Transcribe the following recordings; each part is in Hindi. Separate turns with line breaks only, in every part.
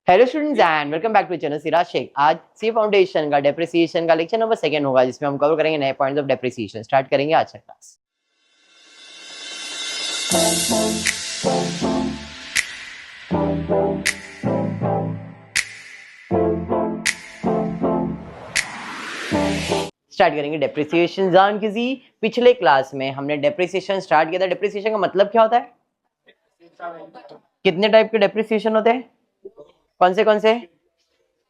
Hello students and welcome back to channel Siraj Shaikh. आज सी फाउंडेशन का डेप्रिसिएशन का लेक्चर नंबर 2 होगा, जिसमें हम कवर करेंगे नए पॉइंट्स ऑफ डेप्रिसिएशन। स्टार्ट करेंगे आज का क्लास। स्टार्ट करेंगे डेप्रिसिएशन। जान कीजिए, पिछले क्लास में हमने डेप्रिसिएशन स्टार्ट किया था। डेप्रिसिएशन का मतलब क्या होता है? कितने टाइप के डेप्रिसिएशन होते हैं? कौन से?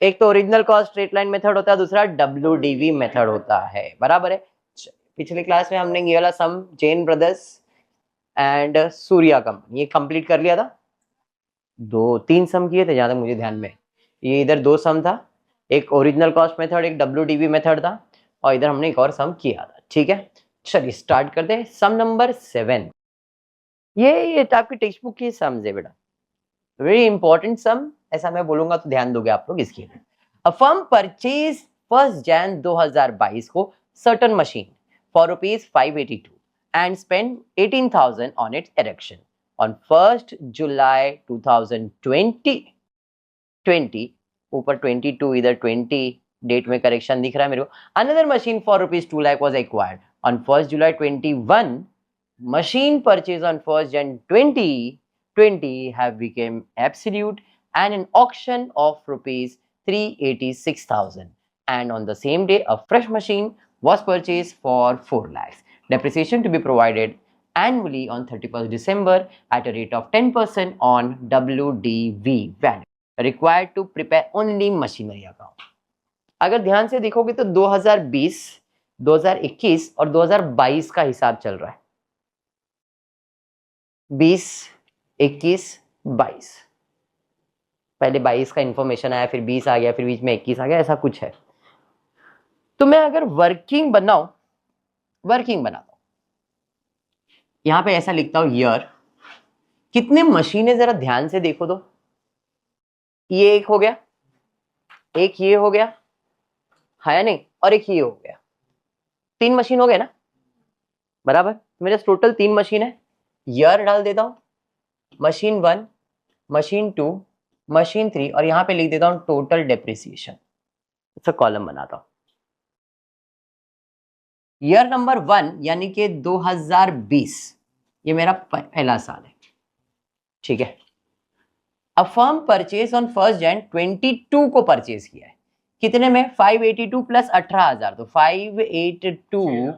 एक तो original cost straight line method होता है, दूसरा WDV मेथड होता है। बराबर है। पिछले क्लास में हमने ये वाला some Jain brothers and Surya company ये कंप्लीट कर लिया था। 2-3 सम किए थे जहां तक मुझे ध्यान में। ये इधर 2 सम था, एक ओरिजिनल कॉस्ट मेथड, एक WDV मेथड था, और इधर हमने एक और सम किया था। ठीक है, चलिए स्टार्ट करते हैं। सम नंबर 7। ये आपकी टेक्स्ट बुक की सम्स है बेटा, वेरी इंपॉर्टेंट सम। ऐसा मैं बोलूंगा तो ध्यान दोगे आप लोग इसकी। अ फर्म परचेज 1 जैन 2022 को certain machine for ₹582 and spend 18,000 on it's erection on 1 जुलाई 2020। ऊपर 22, इधर 20 डेट में करेक्शन दिख रहा है मेरे को। Another machine for ₹2 lakh was acquired on 1 July 21। machine purchase on 1st Jan 2020 have become absolute, and an auction of ₹386,000, and on the same day a fresh machine was purchased for 4 lakhs. Depreciation to be provided annually on 31st December at a rate of 10% on WDV value. Required to prepare only machinery account. अगर ध्यान से देखोगे तो 2020, 2021 और 2022 का हिसाब चल रहा है। 20, 21, 22। पहले 22 का इंफॉर्मेशन आया, फिर 20 आ गया, फिर बीच में 21 आ गया, ऐसा कुछ है। तो मैं अगर वर्किंग बनाता हूं, यहां पे ऐसा लिखता हूं ईयर। कितने मशीनें जरा ध्यान से देखो तो। ये एक हो गया, एक ये हो गया, है या नहीं, और एक ये हो गया। 3 मशीन हो गए ना, बराबर। मेरे टोटल 3 मशीन है। ईयर डाल देता हूं, मशीन 1, मशीन 2, मशीन 3, और यहां पे लिख देता हूं टोटल डेप्रिसिएशन। इसका कॉलम बनाता हूं। ईयर नंबर 1 यानी कि 2020, ये मेरा पहला साल है। ठीक है। A firm purchase on 1 Jain 22 को परचेज किया है। कितने में? 582 प्लस 18,000, तो 582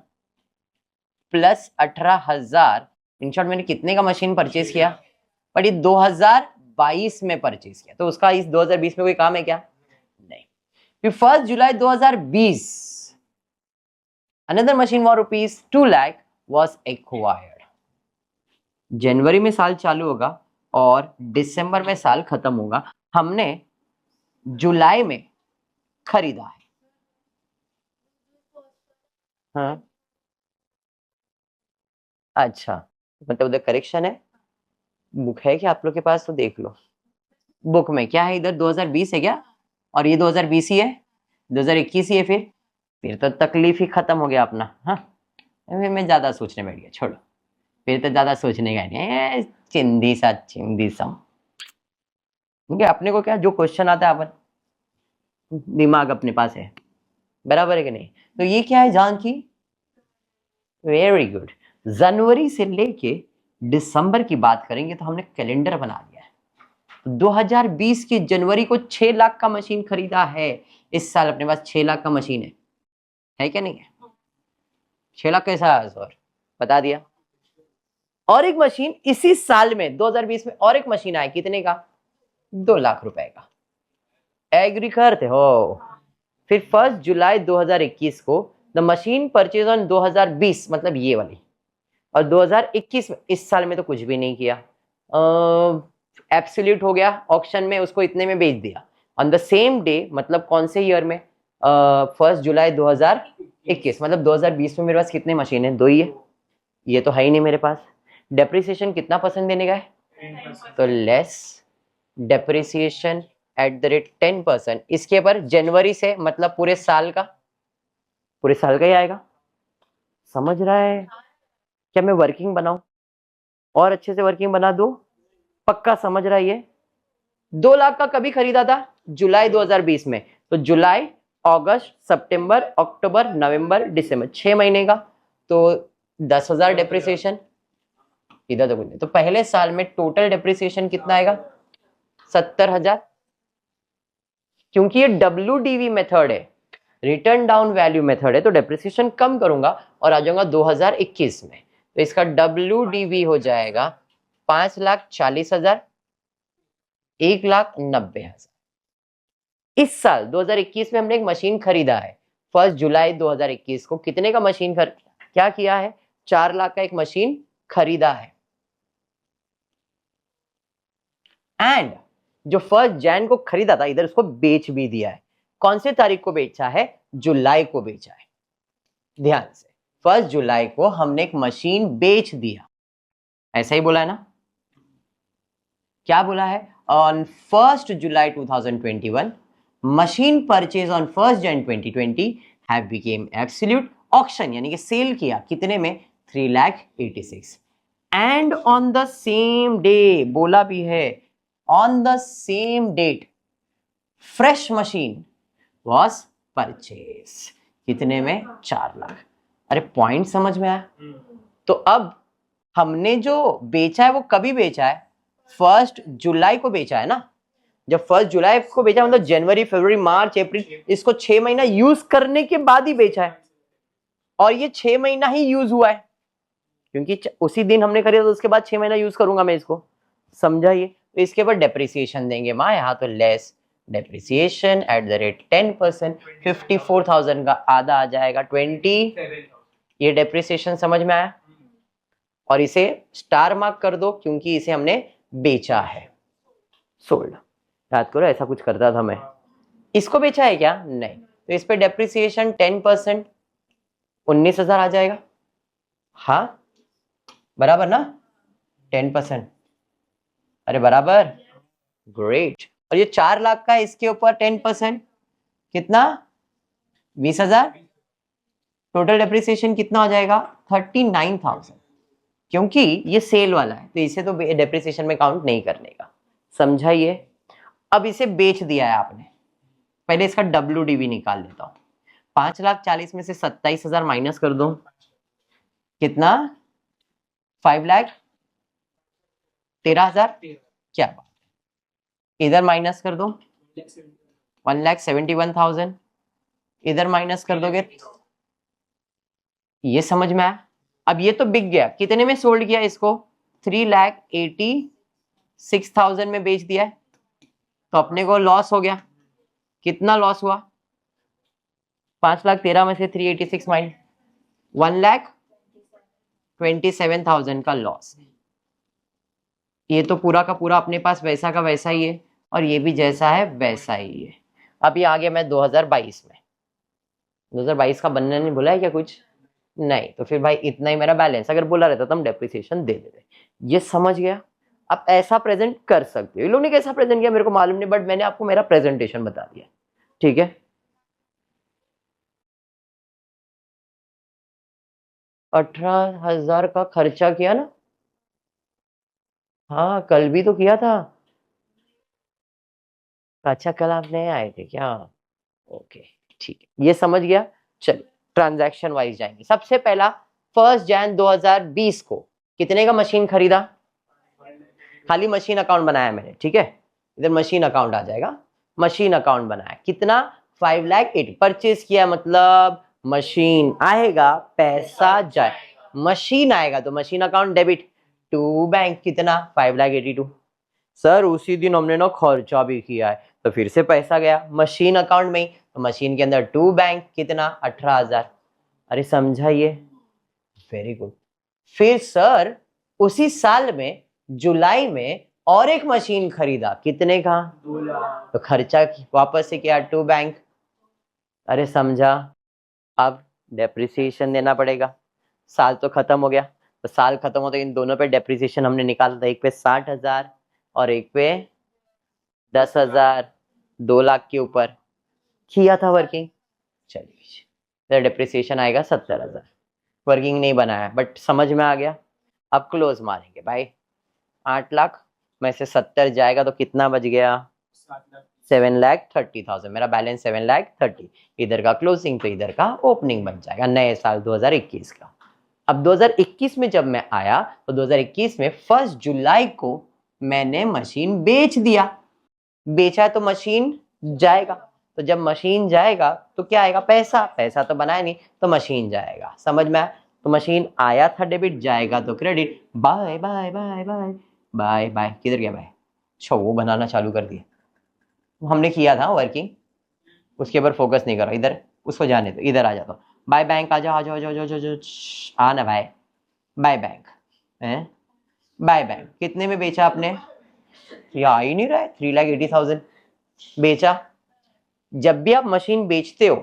प्लस 18,000। इन शॉर्ट मैंने कितने का मशीन परचेज किया? बट ये 2022 में परचेज किया, तो उसका इस 2020 में कोई काम है क्या? नहीं। फिर 1 जुलाई 2020 another machine for ₹2 lakh was acquired. जनवरी में साल चालू होगा और दिसंबर में साल खत्म होगा। हमने जुलाई में खरीदा है। हाँ, अच्छा, मतलब उधर करेक्शन है। बुक है क्या आप लोग के पास? तो देख लो बुक में क्या है। इधर 2020 है क्या? और ये 2020 ही है, 2021 ही है। फिर तो तकलीफ ही खत्म हो गया अपना। हाँ, फिर मैं ज्यादा सोचने बैठ गया, छोड़ो। फिर तो ज्यादा सोचने का नहीं, चिंदी सम। क्योंकि अपने को क्या, जो क्वेश्चन आता है अपन दिमाग अपने पास है, बराबर है कि नहीं। तो ये क्या है जान की? Very good. जनवरी से लेके दिसंबर की बात करेंगे तो हमने कैलेंडर बना दिया है। 2020 की जनवरी को 6 लाख का मशीन खरीदा है। इस साल अपने पास 6 लाख का मशीन है क्या? नहीं है। 6 लाख कैसा है सर? बता दिया। और एक मशीन इसी साल में 2020 में और एक मशीन आया, कितने का? 2 लाख रुपए का। एग्री करते हो? फिर 1 जुलाई 2021 को द मशीन परचेज ऑन 2020, मतलब ये वाली, और 2021 में, इस साल में तो कुछ भी नहीं किया। एब्सोल्यूट हो गया, ऑक्शन में उसको इतने में बेच दिया। ऑन द सेम डे, मतलब कौन से ईयर में? 1 जुलाई 2021, मतलब 2020 में मेरे पास कितने मशीन है? 2 ही है। ये तो है ही नहीं मेरे पास। डेप्रिसिएशन कितना परसेंट देने का है? तो less depreciation at the rate 10%। इसके पर जनवरी से मतलब पूरे साल का ही आएगा। समझ रहा है? क्या मैं वर्किंग बनाऊं और अच्छे से वर्किंग बना दूं? पक्का समझ रहा है ये? 2 लाख का कभी खरीदा था? जुलाई 2020 में। तो जुलाई, अगस्त, सितंबर, अक्टूबर, नवंबर, दिसंबर, 6 महीने का। तो 10,000 डेप्रिसिएशन। इधर तो कुछ नहीं। तो पहले साल में टोटल डेप्रिसिएशन कितना आएगा? 70,000। क्योंकि ये WDV मेथड है, रिटर्न डाउन वैल्यू मेथड है, तो डेप्रिसिएशन कम करूंगा और आ जाऊंगा 2021 में। तो इसका WDV हो जाएगा 5,40,000, 1,90,000। इस साल 2021 में हमने एक मशीन खरीदा है। 1 जुलाई 2021 को कितने का मशीन क्या किया है? 4 लाख का एक मशीन खरीदा है। एंड जो 1 जैन को खरीदा था, इधर उसको बेच भी दिया है। कौन से तारीख को बेचा है? जुलाई को बेचा है। ध्यान से, 1 जुलाई को हमने एक मशीन बेच दिया, ऐसा ही बोला है ना? क्या बोला है? On 1 July 2021 machine purchase on 1 जन 2020 हैव बिकेम एब्सोल्यूट ऑक्शन, यानी कि सेल किया कितने में? 3,86,000। And on the same day, बोला भी है, on the same date fresh machine was purchase कितने में? 4 लाख। अरे पॉइंट समझ में आया? तो अब हमने जो बेचा है वो कभी बेचा है? 1 जुलाई को बेचा है ना। जब 1 जुलाई को बेचा मतलब जनवरी, फरवरी, मार्च, अप्रैल, इसको 6 महीना यूज करने के बाद ही बेचा है। और ये 6 महीना ही यूज हुआ है, क्योंकि उसी दिन हमने खरीदा तो उसके बाद 6 महीना यूज करूंगा मैं इसको। समझा ये? तो इसके बाद डेप्रिसिएशन देंगे माँ, यहाँ तो less depreciation at the rate 10%, 54,000 का आधा आ जाएगा 20। ये डेप्रिसिएशन समझ में आया? और इसे स्टार मार्क कर दो क्योंकि इसे हमने बेचा है, सोल्ड। याद करो ऐसा कुछ करता था मैं। इसको बेचा है क्या? नहीं। तो इस पे डेप्रिसिएशन 10%, 19,000 आ जाएगा। हाँ बराबर ना? 10%। अरे बराबर, ग्रेट। और ये 4 लाख का, इसके ऊपर 10% कितना? 20,000। टोटल डेप्रिसिएशन कितना हो जाएगा? 39,000। क्योंकि ये सेल वाला है तो इसे तो डेप्रिसिएशन में काउंट नहीं करने का। समझा ये? अब इसे बेच दिया है आपने, पहले इसका WDV निकाल लेता हूं। 5,40,000 में से 27,000 माइनस कर दो, कितना? 5,13,000। क्या बात, इधर माइनस कर दो 1,71,000, इधर माइनस कर दोगे। ये समझ में आया? अब ये तो बिक गया, कितने में सोल्ड किया इसको? 3,86,000 में बेच दिया है, तो अपने को लॉस हो गया। कितना लॉस हुआ? 5,13,000 में से 386 माइनस 1,27,000 का लॉस। ये तो पूरा का पूरा अपने पास वैसा का वैसा ही है, और ये भी जैसा है वैसा ही है। अब ये आ गया मैं 2022 में। 2022 का बनने नहीं बोला है क्या कुछ? नहीं। तो फिर भाई इतना ही मेरा बैलेंस, अगर बोला रहता तो हम डेप्रिसिएशन दे देते। ये समझ गया? आप ऐसा प्रेजेंट कर सकते हो। इन लोगों ने कैसा प्रेजेंट किया मेरे को मालूम नहीं, बट मैंने आपको मेरा प्रेजेंटेशन बता दिया। ठीक है? 18,000 का खर्चा किया ना? हाँ कल भी तो किया था। अच्छा कल आप नहीं आए थे क्या? ओके ठीक है, ये समझ गया। चलिए ट्रांजैक्शन वाइज जाएंगे। सबसे पहला 1 जन 2020 को कितने का मशीन खरीदा? खाली मशीन अकाउंट बनाया मैंने, ठीक है? इधर मशीन अकाउंट आ जाएगा। मशीन अकाउंट बनाया कितना? 5,80,000 परचेज किया, मतलब मशीन आएगा पैसा जाए, मशीन आएगा तो machine account debit to bank, कितना? 5,82,000। सर उसी दिन हमने ना खर्चा भी किया है, तो फिर से पैसा गया मशीन अकाउंट में ही, तो मशीन के अंदर टू बैंक, कितना? 18,000। अरे समझाइए, वेरी गुड। फिर सर उसी साल में जुलाई में और एक मशीन खरीदा, कितने का? 2,00,000। तो खर्चा वापस से किया टू बैंक। अरे समझा? अब डेप्रिसिएशन देना पड़ेगा, साल तो खत्म हो गया। तो साल खत्म हो तो इन दोनों पे डेप्रिसिएशन हमने निकाला था, एक पे 60,000 और एक पे 10,000, 2 लाख के ऊपर किया था वर्किंग। चलिए डेप्रिसिएशन आएगा 70,000। वर्किंग नहीं बनाया बट समझ में आ गया। अब क्लोज मारेंगे भाई, 8 लाख में से 70 जाएगा तो कितना बच गया? 7,30,000। मेरा बैलेंस 7,30,000। इधर का क्लोजिंग तो इधर का ओपनिंग बन जाएगा नए साल 2021 का। अब 2021 में जब मैं आया तो 2021 में 1 जुलाई को मैंने मशीन बेच दिया। बेचा है तो मशीन जाएगा, तो जब मशीन जाएगा तो क्या आएगा? पैसा। पैसा तो बनाया नहीं तो मशीन जाएगा। समझ में आया? तो मशीन आया था डेबिट, जाएगा तो credit. By by by by by by. किधर गया बाय? अच्छा वो बनाना चालू कर दिया, हमने किया था वर्किंग, उसके ऊपर फोकस नहीं करो। इधर उसको जाने दो, इधर आ जाता। बाय बैंक आ जाओ आ जाओ आ जाओ आ जाओ आ ना भाई। बाय बैंक है, बाय बैंक कितने में बेचा आपने? ये आ ही नहीं रहा है। 3,80,000 बेचा। जब भी आप मशीन बेचते हो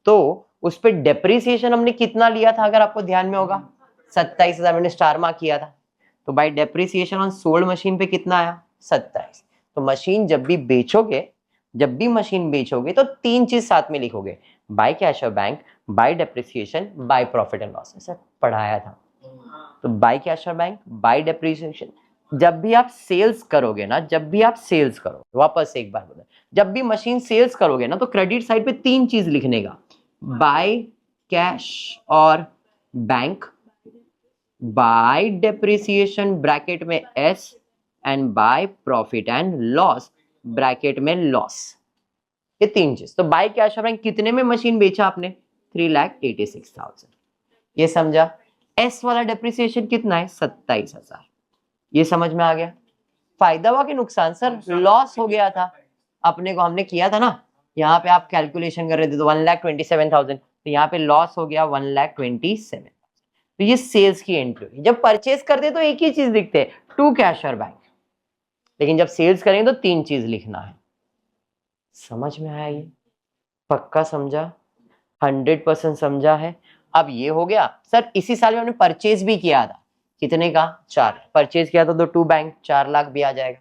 तो उस पर डेप्रिसिएशन हमने कितना लिया था? अगर आपको ध्यान में होगा 27,000 मैंने स्टार मार्क किया था। तो bye depreciation on sold machine पे कितना आया? 27। तो मशीन जब भी बेचोगे, जब भी मशीन बेचोगे तो तीन चीज साथ में लिखोगे, बाय कैश और bank, bye depreciation, by profit and loss. ऐसा पढ़ाया था। तो बाय कैश और बैंक, बाय डेप्रिसिएशन। जब भी आप सेल्स करोगे ना, जब भी आप सेल्स करो, वापस से एक बार बोलो, जब भी मशीन सेल्स करोगे ना तो क्रेडिट साइड पे तीन चीज लिखने का, बाय कैश और बैंक, बाय डेप्रिसिएशन ब्रैकेट में S, and by profit and loss bracket में लॉस। ये तीन चीज। तो बाय कैश और बैंक कितने में मशीन बेचा आपने? 3,86,000। ये समझा? एस वाला डेप्रिसिएशन कितना है? 27,000। ये समझ में आ गया? फायदा हुआ कि नुकसान? सर लॉस हो गया था अपने को, हमने किया था ना, यहाँ पे आप कैलकुलेशन कर रहे थे तो 1,27,000, तो यहाँ पे लॉस हो गया 1,27,000। तो ये सेल्स की एंट्री हुई। जब परचेज करते तो एक ही चीज लिखते हैं, टू कैश और बैंक, लेकिन जब सेल्स करेंगे तो तीन चीज लिखना है। समझ में आया? ये पक्का समझा? 100% समझा है? अब ये हो गया। सर इसी साल में हमने परचेज भी किया था, कितने का? 4 परचेज किया था तो टू बैंक 4 लाख भी आ जाएगा।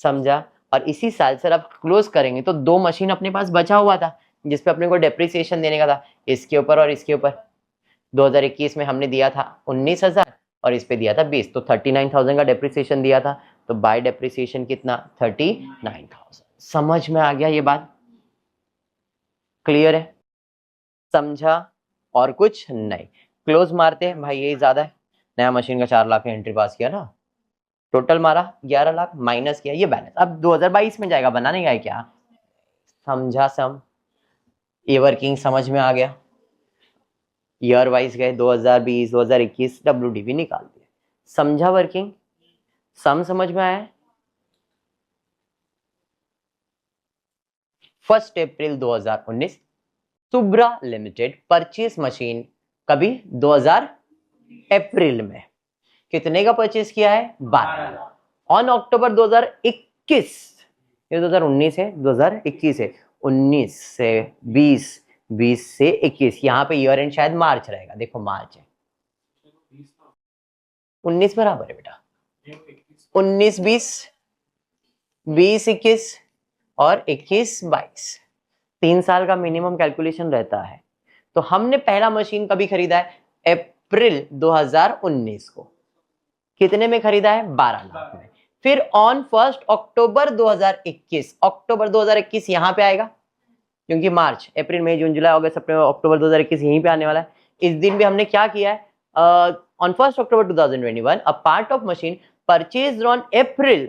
समझा? और इसी साल सर अब क्लोज करेंगे तो 2 मशीन अपने पास बचा हुआ था जिसपे अपने को डेप्रिसिएशन देने का था, इसके ऊपर और इसके ऊपर। 2021 में हमने दिया था 19,000 और इस पे दिया था 20, तो 39,000 का डेप्रिसिएशन दिया था। तो बाय डेप्रिसिएशन कितना? 39,000। समझ में आ गया ये बात? क्लियर है? समझा? और कुछ नहीं। क्लोज मारते हैं भाई, यही ज्यादा है। नया मशीन का 4 लाख में एंट्री पास किया ना, टोटल मारा 11 लाख, माइनस किया, ये बैलेंस अब 2022 में जाएगा, बनाने का है क्या? समझा? ये वर्किंग समझ में आ गया? ईयर वाइज गए 2020 2021 डब्ल्यूडीवी निकाल दिए। समझा वर्किंग? समझ में आया? 1 अप्रैल 2019 सुब्रा लिमिटेड परचेज मशीन, कभी 2000 अप्रैल में कितने का परचेज किया है? 12। ऑन अक्टूबर 2021, ये 2019 है 2021 है, 19 से 20, 20 से 21, यहाँ पे ईयर एंड शायद मार्च रहेगा। देखो मार्च है, 19 बराबर है बेटा, 19 20, 20 21 और 21 22, 3 साल का मिनिमम कैलकुलेशन रहता है। तो हमने पहला मशीन कभी खरीदा है? अप्रैल 2019 को। कितने में खरीदा है? 12 लाख में। फिर ऑन 1 अक्टूबर 2021, अक्टूबर 2021 यहां पे आएगा क्योंकि मार्च अप्रैल मई जून जुलाई अगस्त सितंबर अक्टूबर 2021 यहीं पे आने वाला है। इस दिन भी हमने क्या किया है? On 1 October 2021 a part of machine purchase on April,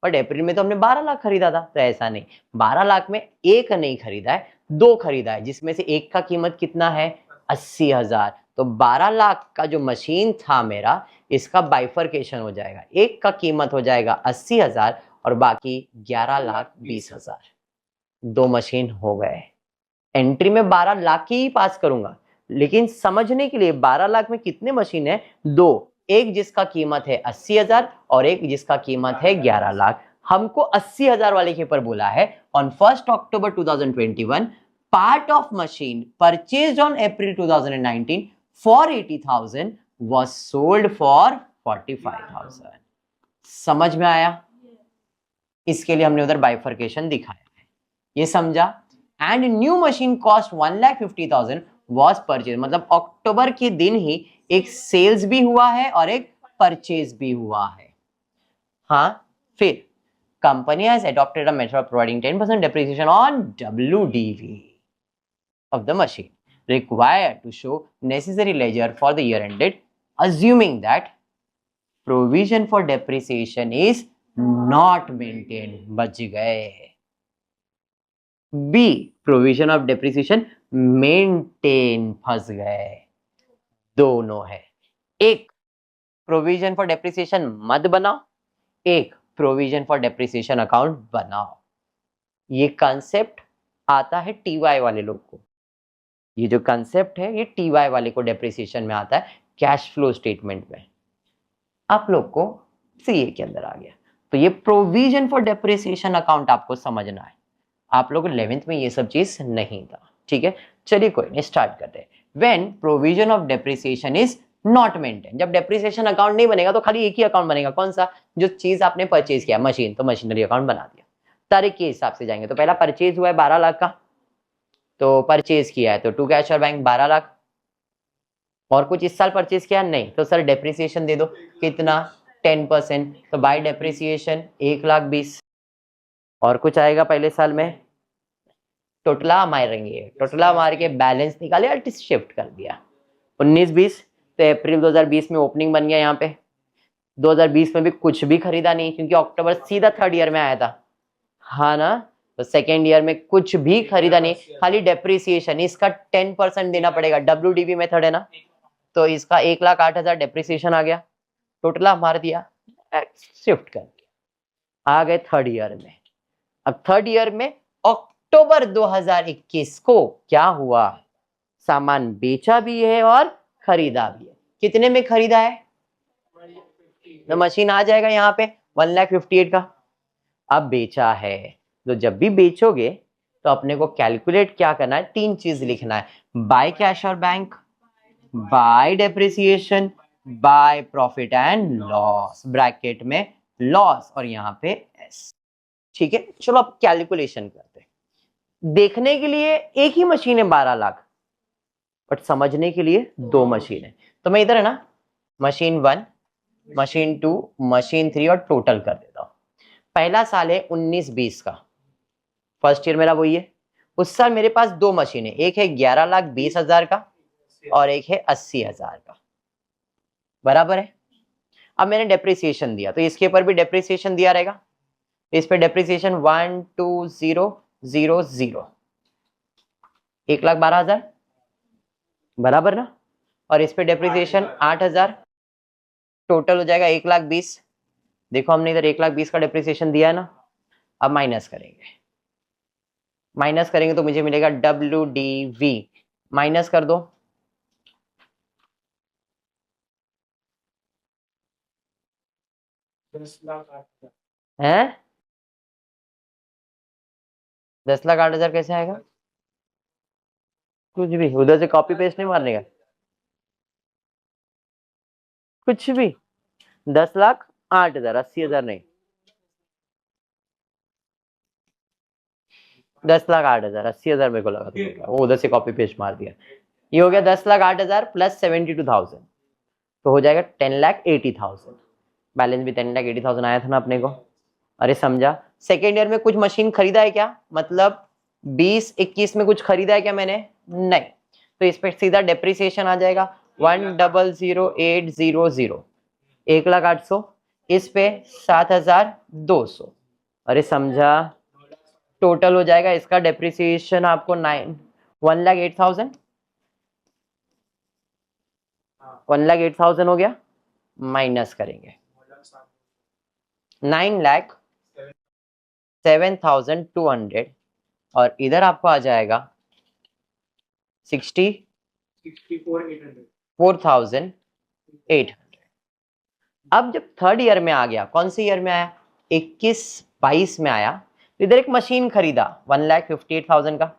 but April में तो हमने 12 लाख खरीदा था, तो ऐसा नहीं, 12 लाख में एक नहीं खरीदा है, 2 खरीदा है, जिसमें से एक का कीमत कितना है? 80,000। तो 12 लाख का जो मशीन था मेरा, इसका बाइफर्केशन हो जाएगा, एक का कीमत हो जाएगा 80,000 और बाकी 11,20,000। 2 मशीन हो गए। एंट्री में 12 लाख की ही पास करूंगा, लेकिन समझने के लिए 12 लाख में कितने मशीन है? 2, एक जिसका कीमत है 80,000 और एक जिसका कीमत है 11 लाख। हमको 80,000 वाले के ऊपर बोला है on 1 October 2021 part of machine purchased on April 2019 for 80,000 was sold for 45,000। समझ में आया? इसके लिए हमने उधर बाइफर्केशन दिखाया है, ये समझा? And new machine cost 1,50,000 was purchase, मतलब अक्टूबर के दिन ही एक सेल्स भी हुआ है और एक परचेज भी हुआ है। हाँ, फिर company has adopted a method of providing 10% depreciation on WDV of the machine required to show necessary ledger for the year ended, assuming that provision for depreciation is not maintained. बच गए. B, provision of depreciation maintain, फंस गए. दोनों है. एक प्रोविजन फॉर डेप्रिसिएशन मत बनाओ, एक प्रोविजन फॉर डेप्रिसिएशन अकाउंट बनाओ. ये कंसेप्ट आता है टीवाई वाले लोग को. ये जो कंसेप्ट है ये टीवाई वाले को डेप्रिसिएशन में आता है, कैश फ्लो स्टेटमेंट में. आप लोग को सीए के अंदर आ गया. तो ये प्रोविजन फॉर डेप्रिसिएशन अकाउंट आपको समझना है. आप लोग 11th में ये सब चीज नहीं था. ठीक है, चलिए कोई नहीं, स्टार्ट करते हैं. When provision of depreciation is not maintain, जब डेप्रिसिएशन अकाउंट नहीं बनेगा तो खाली एक ही अकाउंट बनेगा. कौन सा? जो चीज आपने परचेज किया, मशीन, तो मशीनरी अकाउंट बना दिया. तारीख के हिसाब से जाएंगे. तो पहला परचेज हुआ है 12 लाख का, तो परचेज किया है तो टू कैश और बैंक 12 लाख. और कुछ इस साल परचेज किया नहीं, तो सर डेप्रिसिएशन दे दो. कितना? 10%. तो बाय डेप्रिसिएशन 1,20,000. और कुछ आएगा पहले साल में, टोटला मारेंगे, टोटला मार के बैलेंस निकाले और शिफ्ट कर दिया 19-20. तो अप्रैल 2020 में ओपनिंग बन गया. यहाँ पे 2020 में भी कुछ भी खरीदा नहीं, क्योंकि अक्टूबर सीधा थर्ड ईयर में आया था, हाँ ना. तो सेकेंड ईयर में कुछ भी खरीदा नहीं, खाली डेप्रिसिएशन. इसका 10% देना पड़ेगा. WDV मेथड है ना, तो इसका 1,08,000 डेप्रिसिएशन आ गया. टोटला मार दिया, शिफ्ट कर दिया, आ गए थर्ड ईयर में. अब थर्ड ईयर में अक्टूबर 2021 को क्या हुआ? सामान बेचा भी है और खरीदा भी है. कितने में खरीदा है? तो मशीन आ जाएगा यहाँ पे 1,58,000 का. अब बेचा है, तो जब भी बेचोगे तो अपने को कैलकुलेट क्या करना है? 3 चीज लिखना है. बाय कैश और bank, bye depreciation, by profit and loss. Bracket में लॉस और यहाँ पे एस. ठीक है, चलो अब कैलकुलेशन करते हैं. देखने के लिए एक ही मशीन है 12 लाख, बट समझने के लिए 2 मशीन है. तो मैं इधर है ना, मशीन 1, मशीन 2, मशीन 3 और टोटल कर देता हूं. पहला साल है 19-20 का, फर्स्ट ईयर मेरा वही है. उस साल मेरे पास 2 मशीन है, एक है 11,20,000 का और एक है 80,000 का. बराबर है. अब मैंने डेप्रिसिएशन दिया, तो इसके ऊपर भी डेप्रिसिएशन दिया रहेगा. इस पे डेप्रिसिएशन 1,20,000, 1,12,000, बराबर ना. और इस पे डेप्रिसिएशन 8,000, टोटल हो जाएगा 1,20,000. देखो हमने इधर 1,20,000 का डेप्रिसिएशन दिया है ना. अब माइनस करेंगे तो मुझे मिलेगा WDV. माइनस कर दो, है 10,08,000 कैसे आएगा? कुछ भी उधर से कॉपी पेस्ट नहीं मारने का, कुछ भी. 10,08,000, 80,000 नहीं, 10,08,000, 80,000 मेरे को लगा वो उधर से कॉपी पेस्ट मार दिया. ये हो गया 10,08,000 प्लस 72,000, तो हो जाएगा 10,80,000. बैलेंस भी 10,80,000 आया था ना अपने को. अरे समझा. सेकेंड ईयर में कुछ मशीन खरीदा है क्या? मतलब 20-21 में कुछ खरीदा है क्या मैंने? नहीं. तो इस पे सीधा डेप्रिसिएशन आ जाएगा 1,00,800, 1,08,000. इस पे 7,200. अरे समझा. टोटल हो जाएगा इसका डेप्रिसिएशन आपको 1,08,000. 1,08,000 हो गया. माइनस करेंगे 9,07,200 और इधर आपको आ जाएगा 64,800. अब जब थर्ड ईयर में आ गया, कौन से ईयर में आया? 21-22 में आया. तो इधर एक मशीन खरीदा 1,58,000 का.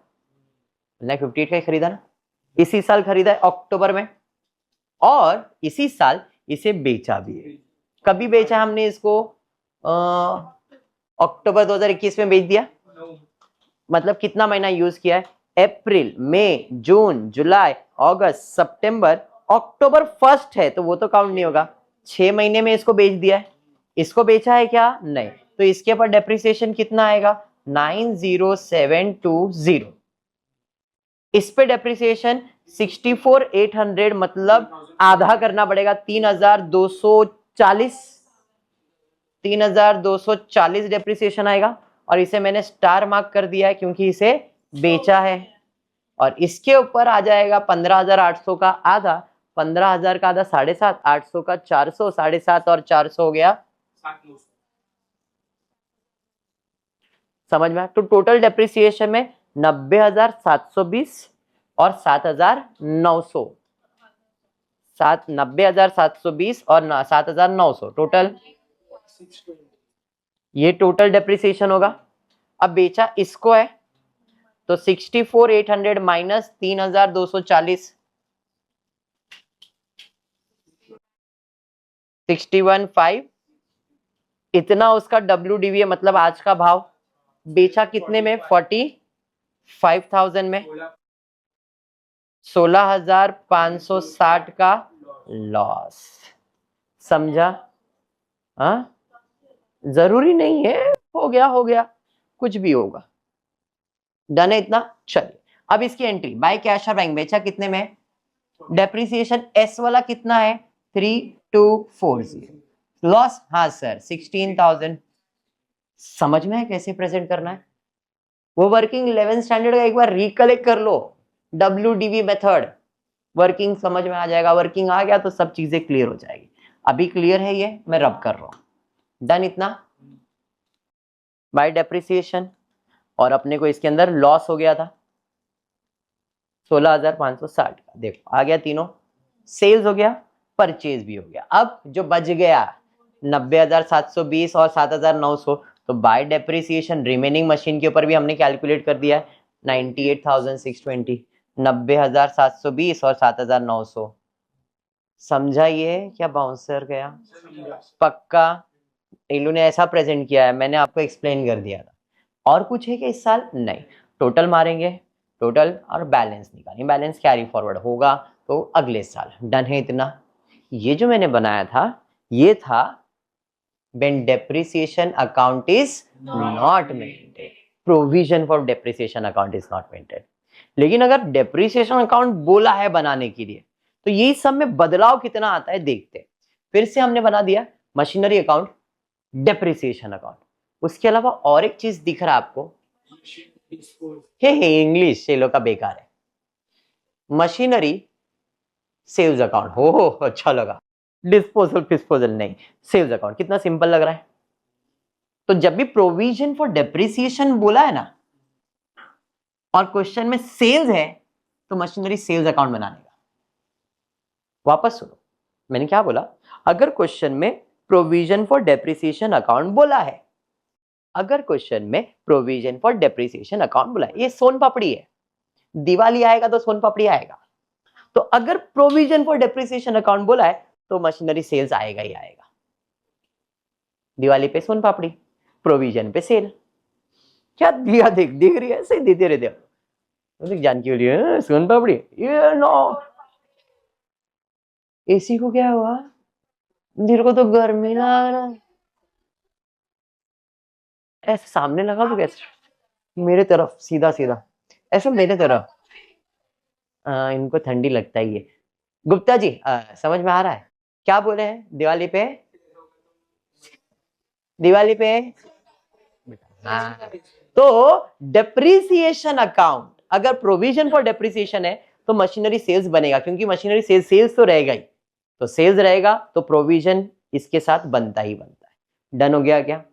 1,58,000 का ही खरीदा ना. इसी साल खरीदा है अक्टूबर में, और इसी साल इसे बेचा भी है. कभी बेचा हमने इसको? अक्टूबर 2021 में बेच दिया. मतलब कितना महीना यूज किया है? अप्रैल, मई, जून, जुलाई, अगस्त, सितंबर, अक्टूबर फर्स्ट है तो वो तो काउंट नहीं होगा. 6 महीने में इसको बेच दिया है. इसको बेचा है क्या? नहीं, तो इसके ऊपर डेप्रिसिएशन कितना आएगा? 90720। इस पे डेप्रिसिएशन 64,800, मतलब आधा करना पड़ेगा, 3,240। 3,240 डेप्रिसिएशन आएगा। और इसे मैंने स्टार मार्क कर दिया है क्योंकि इसे बेचा है। और इसके ऊपर आ जाएगा 15,800 का आधा, 15,000 का आधा 7.5, 800 का 400, 7.5 और 400 हो गया। समझ में? तो टोटल डेप्रिसिएशन में 90,720 और 7,900, 90,720 और 7,900 टोटल, ये टोटल डेप्रिसिएशन होगा। अब बेचा इसको है तो 64,800 माइनस 3,240, 61,500, इतना उसका WDV है, मतलब आज का भाव। बेचा कितने में? 45,000 में, 16,560 का लॉस। समझा? हाँ, जरूरी नहीं है, हो गया, कुछ भी होगा। डन है इतना? चलिए अब इसकी एंट्री बाय कैश और बैंक। बेचा कितने में? डेप्रिसिएशन एस वाला कितना है? 3240। लॉस, हाँ सर 16,000। समझ में है कैसे प्रेजेंट करना है? वो वर्किंग 11 स्टैंडर्ड का एक बार रिकलेक्ट कर लो, WDV मेथड। वर्किंग समझ में आ जाएगा, वर्किंग आ गया तो सब चीजें क्लियर हो जाएगी। अभी क्लियर है ये, मैं रब कर रहा हूं। डन इतना? बाय डेप्रिसिएशन, और अपने को इसके अंदर लॉस हो गया था 16,560 का। देखो आ गया तीनों, सेल्स हो गया, परचेज भी हो गया। अब जो बच गया 90,720 और 7,900, तो बाय डेप्रिसिएशन रिमेनिंग मशीन के ऊपर भी हमने कैलकुलेट कर दिया है 98,620, 90,720 और 7,900। समझा ये क्या बाउंसर गया? पक्का? नीलू ने ऐसा प्रेजेंट किया है, मैंने आपको एक्सप्लेन कर दिया था। और कुछ है कि इस साल? नहीं, टोटल मारेंगे, टोटल और बैलेंस निकालेंगे। बैलेंस कैरी फॉरवर्ड होगा तो अगले साल। डन है इतना? ये जो मैंने बनाया था ये था when depreciation account is not maintained, provision for depreciation account is not maintained। लेकिन अगर डेप्रिसिएशन अकाउंट बोला है बनाने के लिए तो यही सब में बदलाव कितना आता है देखते हैं। फिर से हमने बना दिया मशीनरी अकाउंट, डेप्रिसिएशन अकाउंट। उसके अलावा और एक चीज दिख रहा है आपको? हे इंग्लिश चलो का बेकार है। मशीनरी सेल्स अकाउंट, हो अच्छा लगा। डिस्पोजल फिस्पोजल नहीं, सेल्स अकाउंट। कितना सिंपल लग रहा है। तो जब भी प्रोविजन फॉर डेप्रिसिएशन बोला है ना और क्वेश्चन में सेल्स है तो मशीनरी सेल्स अकाउंट बनाने का। वापस सुनो, मैंने क्या बोला? अगर क्वेश्चन में प्रोविजन फॉर डेप्रिसिएशन अकाउंट बोला है, अगर क्वेश्चन में प्रोविजन फॉर डेप्रिसिएशन अकाउंट बोला है, ये सोन पापड़ी है, दिवाली आएगा तो सोन पापड़ी आएगा। तो अगर प्रोविजन फॉर डेप्रिसिएशन अकाउंट बोला है तो मशीनरी सेल्स आएगा ही आएगा। दिवाली पे सोन पापड़ी, प्रोविजन पे सेल। क्या दिया? दिख रही है, सही देते रहते हो। जान के लिए सोन पापड़ी, ये नो। एसी को क्या हुआ? मेरे को तो गर्मी लग रहा है। ऐसे सामने लगा तो कैसे? मेरे तरफ सीधा सीधा ऐसा, मेरे तरफ। इनको ठंडी लगता ही है। गुप्ता जी समझ में आ रहा है क्या बोले हैं? दिवाली पे, दिवाली पे। हाँ। तो डेप्रिसिएशन अकाउंट अगर प्रोविजन फॉर डेप्रिसिएशन है तो मशीनरी सेल्स बनेगा, क्योंकि मशीनरी सेल्स तो रहेगा ही। तो सेल्स रहेगा तो प्रोविजन इसके साथ बनता ही बनता है। डन हो गया क्या?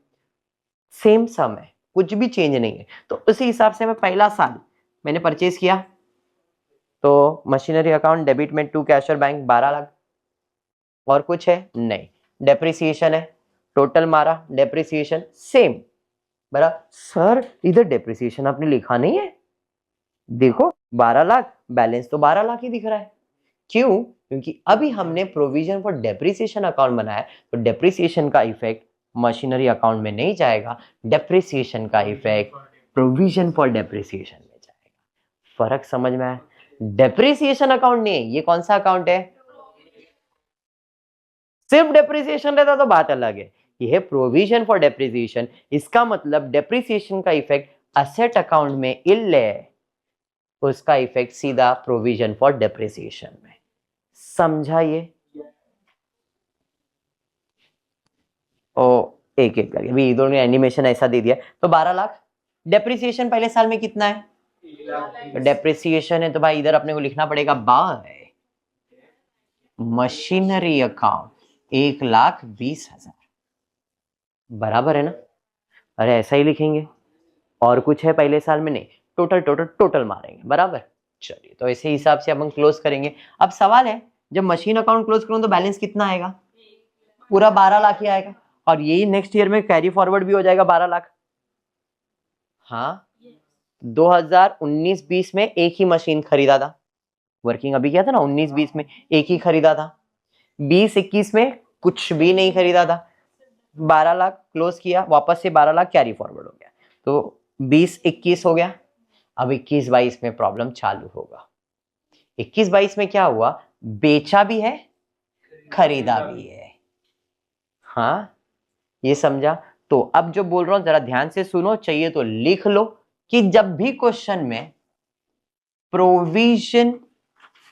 सेम सम है, कुछ भी चेंज नहीं है। तो उसी हिसाब से मैं पहला साल मैंने परचेज किया तो मशीनरी अकाउंट डेबिट में टू कैश और बैंक 12 लाख। और कुछ है? नहीं। डेप्रिसिएशन है, टोटल मारा, डेप्रिसिएशन सेम। बराबर सर, इधर डेप्रिसिएशन आपने लिखा नहीं है, देखो 12 लाख, बैलेंस तो 12 लाख ही दिख रहा है। क्यों? क्योंकि अभी हमने प्रोविजन फॉर डेप्रिसिएशन अकाउंट बनाया, तो डेप्रिसिएशन का इफेक्ट मशीनरी अकाउंट में नहीं जाएगा, डेप्रिसिएशन का इफेक्ट प्रोविजन फॉर डेप्रिसिएशन में जाएगा। फर्क समझ में आया? डेप्रिसिएशन अकाउंट नहीं है, ये कौन सा अकाउंट है? सिर्फ डेप्रिसिएशन रहता तो बात अलग है, ये है प्रोविजन फॉर डेप्रिसिएशन। इसका मतलब डेप्रिसिएशन का इफेक्ट असेट अकाउंट में इल है, उसका इफेक्ट सीधा प्रोविजन फॉर डेप्रिसिएशन में। समझा ये? ओ एक एक करके अभी दोनों एनिमेशन ऐसा दे दिया। तो 12 लाख डेप्रिसिएशन पहले साल में कितना है? तो डेप्रिसिएशन है तो भाई इधर अपने को लिखना पड़ेगा बाय मशीनरी अकाउंट 1,20,000, बराबर है ना? अरे ऐसा ही लिखेंगे, और कुछ है पहले साल में नहीं, टोटल टोटल टोटल मारेंगे, बराबर। चलिए तो ऐसे हिसाब से अपन क्लोज करेंगे। अब सवाल है, जब मशीन अकाउंट क्लोज करूं तो बैलेंस कितना आएगा? पूरा 12 लाख ही आएगा, और यही नेक्स्ट ईयर में कैरी फॉरवर्ड भी हो जाएगा 12 लाख। हाँ, 2019-20 में एक ही मशीन खरीदा था, वर्किंग अभी किया था ना, 19-20 में एक ही खरीदा था, 20-21 में कुछ भी नहीं खरीदा था, 12 लाख क्लोज किया, वापस से 12 लाख कैरी फॉरवर्ड हो गया, तो 20-21 हो गया। अब 21-22 में प्रॉब्लम चालू होगा। 21-22 में क्या हुआ? बेचा भी है, खरीदा भी है। हाँ, ये समझा? तो अब जो बोल रहा हूं जरा ध्यान से सुनो, चाहिए तो लिख लो कि जब भी क्वेश्चन में provision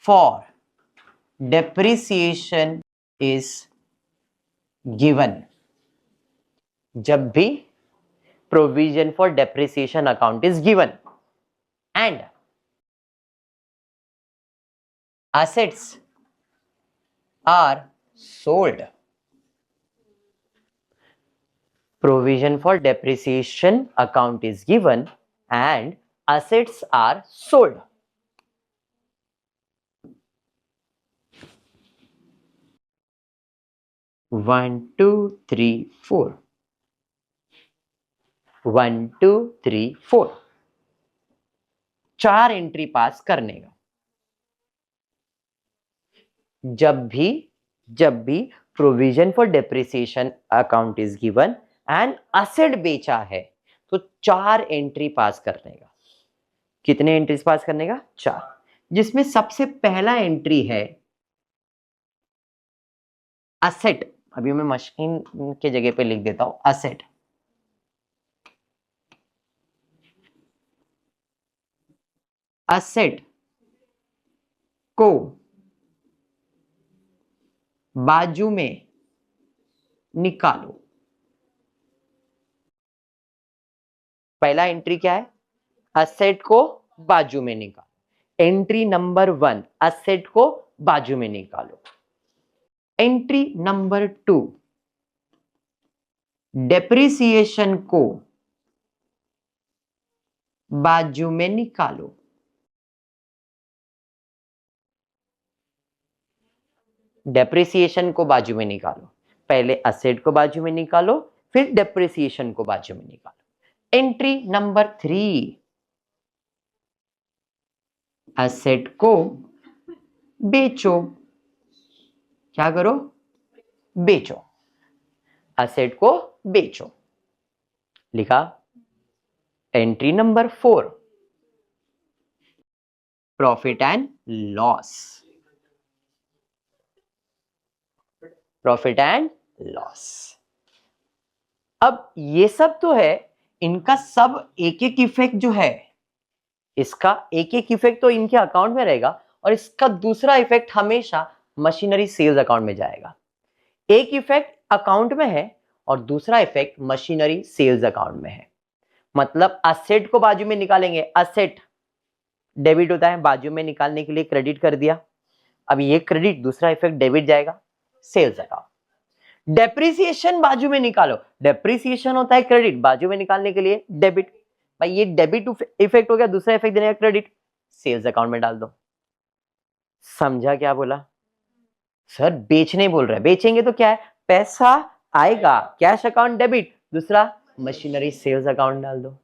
for depreciation is given, जब भी provision for depreciation account is given and assets are sold, provision for depreciation account is given and assets are sold. One, two, three, four. 1, 2, 3, 4, 4 entry पास करने का। जब भी provision for depreciation account is given and asset बेचा है तो 4 एंट्री पास करने का। कितने एंट्रीज पास करने का? 4, जिसमें सबसे पहला एंट्री है असेट। अभी मैं मशीन के जगह पे लिख देता हूं असेट। असेट को बाजू में निकालो। पहला एंट्री क्या है? असेट को बाजू में निकालो। एंट्री नंबर 1, असेट को बाजू में निकालो। एंट्री नंबर 2, डेप्रिसिएशन को बाजू में निकालो। डेप्रिसिएशन को बाजू में निकालो, पहले असेट को बाजू में निकालो, फिर डेप्रिसिएशन को बाजू में निकालो। एंट्री नंबर 3, असेट को बेचो। क्या करो? बेचो। असेट को बेचो। लिखा। Entry number 4, profit and loss. Profit and loss. अब ये सब तो है, इनका सब एक एक इफेक्ट जो है, इसका एक एक इफेक्ट तो इनके अकाउंट में रहेगा, और इसका दूसरा इफेक्ट हमेशा मशीनरी सेल्स अकाउंट में जाएगा। एक इफेक्ट अकाउंट में है और दूसरा इफेक्ट मशीनरी सेल्स अकाउंट में है। मतलब असेट को बाजू में निकालेंगे, असेट डेबिट होता है, बाजू में निकालने के लिए क्रेडिट कर दिया। अब ये क्रेडिट, दूसरा इफेक्ट डेबिट जाएगा सेल्स अकाउंट। डेप्रिसिएशन बाजू में निकालो, डेप्रिसिएशन होता है क्रेडिट, बाजू में निकालने के लिए डेबिट। भाई ये डेबिट इफेक्ट हो गया, दूसरा इफेक्ट देने का क्रेडिट, सेल्स अकाउंट में डाल दो। समझा क्या बोला? सर बेचने बोल रहा है, बेचेंगे तो क्या है, पैसा आएगा, कैश अकाउंट डेबिट, दूसरा मशीनरी सेल्स अकाउंट डाल दो।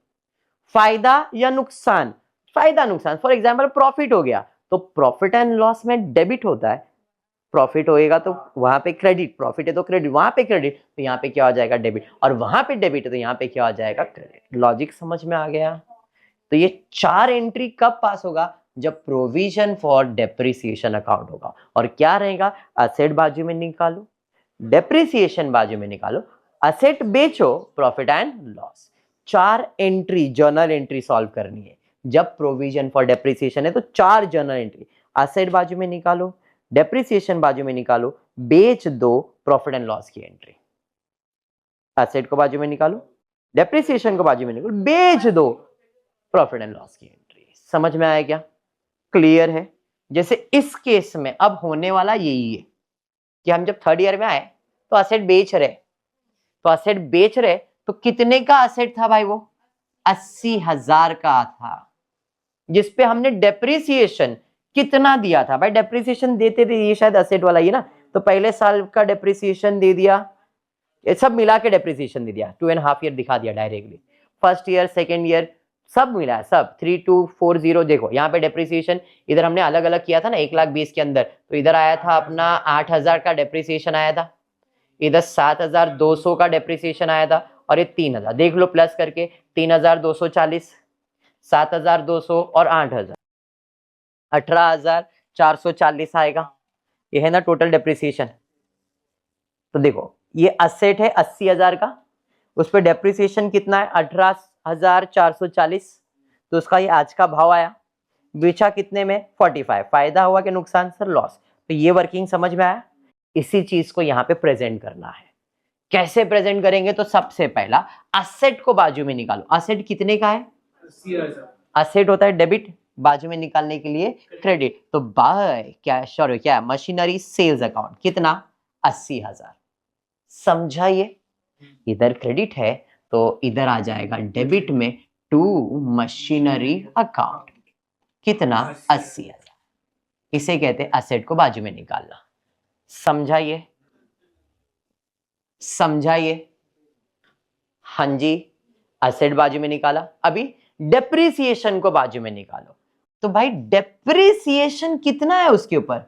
फायदा या नुकसान? फायदा नुकसान, फॉर एग्जांपल प्रॉफिट हो गया तो प्रॉफिट एंड लॉस में डेबिट होता है, प्रॉफिट होएगा तो वहां पे क्रेडिट, प्रॉफिट है तो क्रेडिट, वहां पे क्रेडिट तो यहाँ पे क्या हो जाएगा, डेबिट, और वहां पे डेबिट है तो यहाँ पे क्या हो जाएगा, क्रेडिट। लॉजिक समझ में आ गया? तो ये 4 एंट्री कब पास होगा? जब प्रोविजन फॉर डेप्रिसिएशन अकाउंट होगा। और क्या रहेगा? असेट बाजू में निकालो, डेप्रिसिएशन बाजू में निकालो, असेट बेचो, profit and loss. 4 entry journal entry solve करनी है। जब प्रोविजन फॉर डेप्रिसिएशन है तो 4 जर्नल एंट्री, असेट बाजू में निकालो, डेप्रिसिएशन बाजू में निकालो, बेच दो, प्रॉफिट एंड लॉस की एंट्री। असेट को बाजू में निकालो, डेप्रिसिएशन को बाजू में निकालो, बेच दो, प्रॉफिट एंड लॉस की एंट्री। समझ में आया क्या? क्लियर है? जैसे इस केस में अब होने वाला यही है कि हम जब थर्ड ईयर में आए तो असेट बेच रहे, तो असेट बेच रहे तो कितने का असेट था भाई? वो 80,000 का था, जिसपे हमने डेप्रिसिएशन कितना दिया था भाई? डेप्रिसिएशन देते थे, ये शायद असेट वाला ही ना, तो पहले साल का डेप्रिसिएशन दे दिया, ये सब मिला के डेप्रिसिएशन दे दिया, 2.5 ईयर दिखा दिया directly, first year second year सब मिला है, सब 3240। देखो यहाँ पे डेप्रिसिएशन इधर हमने अलग अलग किया था ना 1,20,000 के अंदर, तो इधर आया था अपना 8,000 का डेप्रिसिएशन आया था, इधर 7,200 का डेप्रिसिएशन आया था, और ये 3,000 देख लो प्लस करके, 3,240, 7,200 और 8,000, 18,440 आएगा। ये है ना टोटल डेप्रिसिएशन। तो देखो ये असेट है 80,000 का, उस पर डेप्रिसिएशन कितना है? 18,440, तो उसका ये आज का भाव आया। बेचा कितने में? 45। फायदा हुआ कि नुकसान? Sir loss. तो ये वर्किंग समझ में आया? इसी चीज को यहाँ पे प्रेजेंट करना है। कैसे प्रेजेंट करेंगे? तो सबसे पहला असेट को बाजू में निकालो। असेट कितने का है?
80,000।
असेट होता है डेबिट, बाजू में निकालने के लिए क्रेडिट, तो बाय कैश और क्या मशीनरी सेल्स अकाउंट कितना? 80,000। समझा ये? इधर क्रेडिट है तो इधर आ जाएगा डेबिट में टू मशीनरी अकाउंट कितना? 80,000। इसे कहते हैं असेट को बाजू में निकालना। समझाइए, समझाइए। हाँ जी, असेट बाजू में निकाला। अभी डेप्रिसिएशन को बाजू में निकालो, तो भाई डेप्रिसिएशन कितना है उसके ऊपर?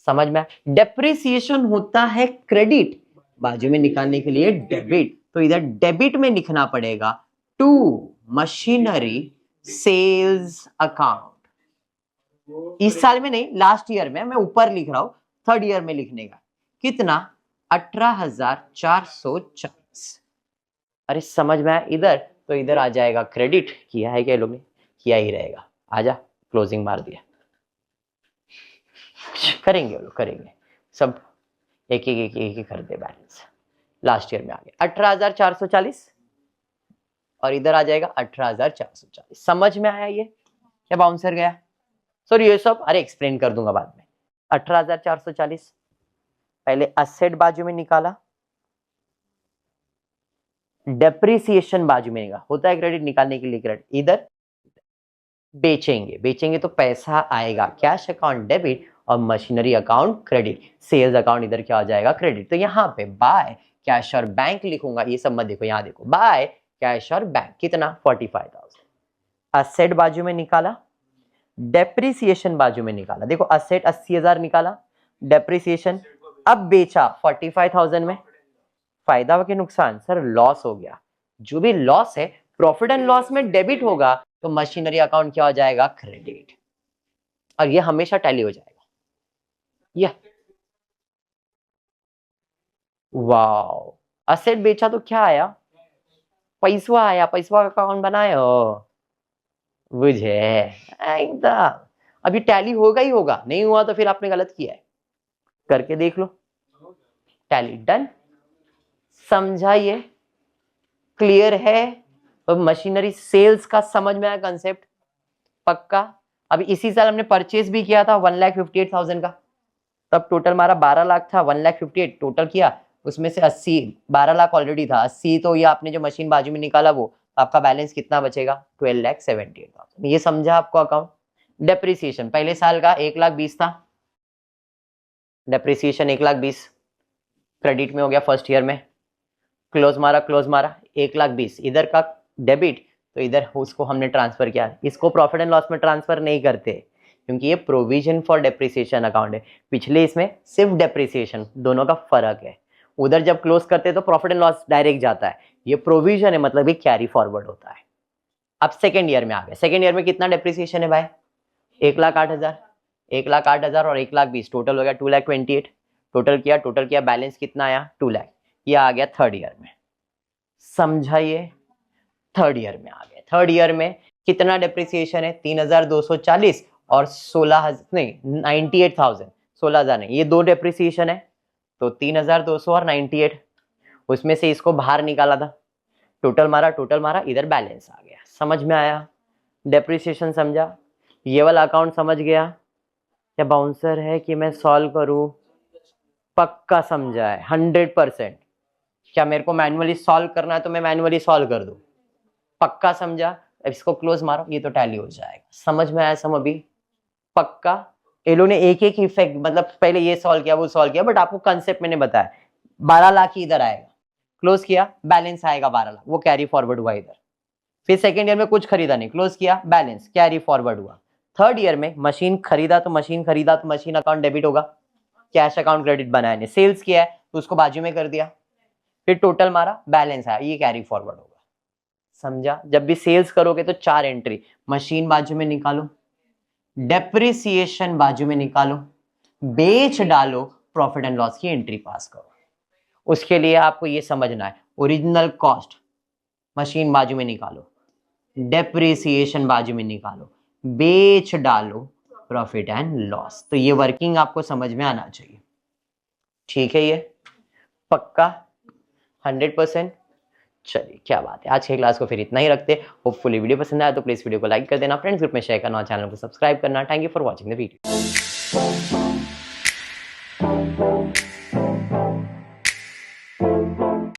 समझ में? डेप्रिसिएशन होता है क्रेडिट, बाजू में निकालने के लिए डेबिट, तो इधर डेबिट में लिखना पड़ेगा टू मशीनरी सेल्स अकाउंट। इस साल में नहीं, लास्ट ईयर में, मैं ऊपर लिख रहा हूं, थर्ड ईयर में लिखने का कितना? 18,440। अरे समझ में आया इधर? तो इधर आ जाएगा क्रेडिट। किया है क्या लोग ने? किया ही रहेगा। आजा, क्लोजिंग मार दिया। करेंगे वो लोग, करेंगे सब, एक एक कर दे बैलेंस। लास्ट ईयर में आ गया 18,440 और इधर आ जाएगा 18,440। समझ में आया ये? क्या बाउंसर गया? सॉरी ये सब अरे एक्सप्लेन कर दूंगा बाद में। 18,440 पहले असेट बाजू में निकाला, डेप्रिसिएशन बाजू में निकाला, होता है क्रेडिट निकालने के लिए क्रेडिट, इधर बेचेंगे, बेचेंगे तो पैसा आएगा, कैश अकाउंट डेबिट और machinery account credit, sales account इधर क्या आ जाएगा? क्रेडिट। तो यहाँ पे बाय कैश और बैंक लिखूंगा, ये सब मत देखो, यहाँ देखो बाय कैश और बैंक कितना? 45,000। असेट बाजू में निकाला, डेप्रिसिएशन बाजू में निकाला। देखो असेट 80,000 निकाला, डेप्रिसिएशन अब बेचा 45,000 में। फायदा हो कि नुकसान? सर लॉस हो गया। जो भी लॉस है प्रॉफिट एंड लॉस में डेबिट होगा, तो मशीनरी अकाउंट क्या हो जाएगा? क्रेडिट। और ये हमेशा टैली हो जाएगा। यह वाओ, असेट बेचा तो क्या आया? पैसा आया, पैसा का अकाउंट बनाए हो, बुझे एकदम। अभी टैली होगा ही होगा, नहीं हुआ तो फिर आपने गलत किया है, करके देख लो। Tally done. समझा ये? क्लियर है? तो मशीनरी सेल्स का समझ में आया कंसेप्ट? पक्का? अभी इसी साल हमने परचेज भी किया था 1,58,000 का, तब टोटल हमारा 12 लाख था, 1,58,000 टोटल किया, उसमें से 80 12 लाख ऑलरेडी था, 80 तो ये आपने जो मशीन बाजू में निकाला वो, तो आपका बैलेंस कितना बचेगा? 12,78,000। ये समझा आपको अकाउंट? डेप्रिसिएशन पहले साल का 1,20,000 था, डेप्रिसिएशन 1,20,000 क्रेडिट में हो गया फर्स्ट ईयर में, क्लोज मारा, क्लोज मारा 1,20,000 इधर का डेबिट, तो इधर उसको हमने ट्रांसफर किया। इसको प्रॉफिट एंड लॉस में ट्रांसफर नहीं करते क्योंकि ये प्रोविजन फॉर डेप्रिसिएशन अकाउंट है, पिछले इसमें सिर्फ डेप्रिसिएशन, दोनों का फर्क है। उधर जब क्लोज करते हैं तो प्रॉफिट एंड लॉस डायरेक्ट जाता है, ये प्रोविजन है, मतलब ये कैरी फॉरवर्ड होता है। अब सेकेंड ईयर में आ गए, सेकेंड ईयर में कितना डेप्रिसिएशन है भाई? 1,08,000, 1,08,000 और 1,20,000 टोटल हो गया 2,28,000। टोटल किया, बैलेंस कितना आया 2 लाख, ये आ गया थर्ड ईयर में। समझा? ये थर्ड ईयर में आ गया। थर्ड ईयर में कितना डिप्रिसिएशन है 3240 और 98,000, 16,000 नहीं, ये दो डिप्रिसिएशन है, तो 3200 और 98, उसमें से इसको बाहर निकाला था, टोटल मारा, इधर बैलेंस आ गया। समझ में आया? डेप्रिसिएशन समझा? ये वाला अकाउंट समझ गया? क्या बाउंसर है कि मैं सॉल्व करूं? पक्का समझा है 100%। क्या मेरे को मैन्युअली सॉल्व करना है तो मैं मैन्युअली सॉल्व कर दूं? पक्का समझा? अब इसको क्लोज मारो, ये तो टैली हो जाएगा। समझ में आया सम अभी? पक्का? ये लोगों ने एक एक इफेक्ट, मतलब पहले ये सॉल्व किया वो सॉल्व किया, बट आपको कंसेप्ट मैंने बताया। 12 लाख ही इधर आएगा, क्लोज किया बैलेंस आएगा 12 लाख, वो कैरी फॉरवर्ड हुआ इधर। फिर सेकेंड ईयर में कुछ खरीदा नहीं, क्लोज किया बैलेंस कैरी फॉरवर्ड हुआ। थर्ड ईयर में मशीन खरीदा तो मशीन अकाउंट डेबिट होगा, कैश अकाउंट क्रेडिट बनाया नहीं, सेल्स किया है तो उसको बाजू में कर दिया, फिर टोटल मारा बैलेंस आया, ये कैरी फॉरवर्ड होगा। समझा? जब भी सेल्स करोगे तो 4 एंट्री, मशीन बाजू में निकालो, डेप्रिसिएशन बाजू में निकालो, बेच डालो, प्रॉफिट एंड लॉस की एंट्री पास करो। उसके लिए आपको ये समझना है, ओरिजिनल कॉस्ट मशीन बाजू में निकालो, डेप्रिसिएशन बाजू में निकालो, बेच डालो, प्रॉफिट एंड लॉस। तो ये वर्किंग आपको समझ में आना चाहिए। ठीक है? ये पक्का 100%? चलिए, क्या बात है। आज के क्लास को फिर इतना ही रखते। होपफुली वीडियो पसंद आया तो प्लीज वीडियो को लाइक कर देना, फ्रेंड्स ग्रुप में शेयर करना, चैनल को सब्सक्राइब करना। Thank you for watching the video.